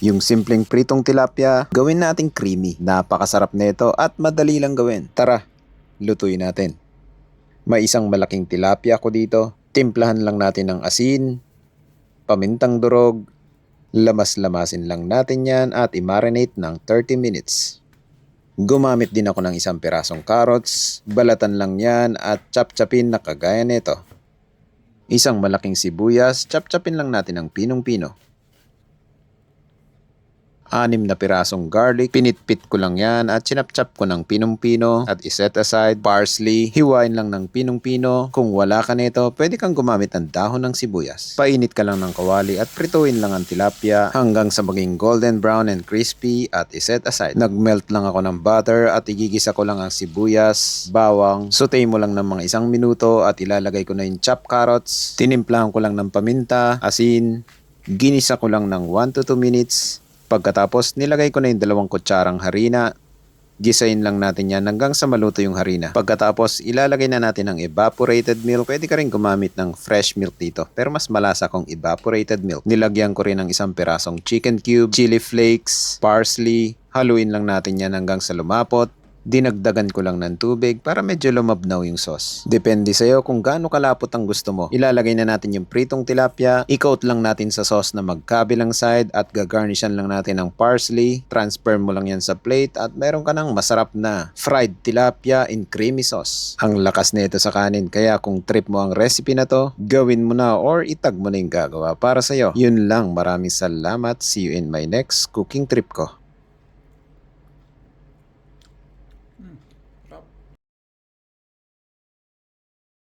Yung simpleng pritong tilapia, gawin nating creamy. Napakasarap nito at madali lang gawin. Tara, lutuin natin. May isang malaking tilapia ko dito. Timplahan lang natin ng asin, pamintang durog, lamas-lamasin lang natin yan at i-marinate ng 30 minutes. Gumamit din ako ng isang pirasong carrots, balatan lang yan at chop-chopin na kagaya nito. Isang malaking sibuyas, chop-chopin lang natin ng pinong-pino. 6 na pirasong garlic, pinitpit ko lang yan at sinapchap ko ng pinong-pino at iset aside. Parsley, hiwain lang ng pinong-pino. Kung wala ka nito, pwede kang gumamit ng dahon ng sibuyas. Painit ka lang ng kawali at prituin lang ang tilapia hanggang sa maging golden brown and crispy at iset aside. Nagmelt lang ako ng butter at igigisa ko lang ang sibuyas, bawang. Saute mo lang ng mga 1 minuto at ilalagay ko na yung chopped carrots. Tinimplahan ko lang ng paminta, asin, ginisa ko lang ng 1 to 2 minutes. Pagkatapos, nilagay ko na yung 2 kutsarang harina. Gisain lang natin yan hanggang sa maluto yung harina. Pagkatapos, ilalagay na natin ang evaporated milk. Pwede ka rin gumamit ng fresh milk dito. Pero mas malasa kung evaporated milk. Nilagyan ko rin ng 1 pirasong chicken cube, chili flakes, parsley. Haluin lang natin yan hanggang sa lumapot. Dinagdagan ko lang ng tubig para medyo lumabnaw yung sauce. Depende sa'yo kung gaano kalapot ang gusto mo. Ilalagay na natin yung pritong tilapia, i-coat lang natin sa sauce na magkabilang side at gagarnishan lang natin ng parsley. Transfer mo lang yan sa plate at meron ka ng masarap na fried tilapia in creamy sauce. Ang lakas nito sa kanin kaya kung trip mo ang recipe na to, gawin mo na or itag mo na yung gagawa para sa'yo. Yun lang, maraming salamat. See you in my next cooking trip ko.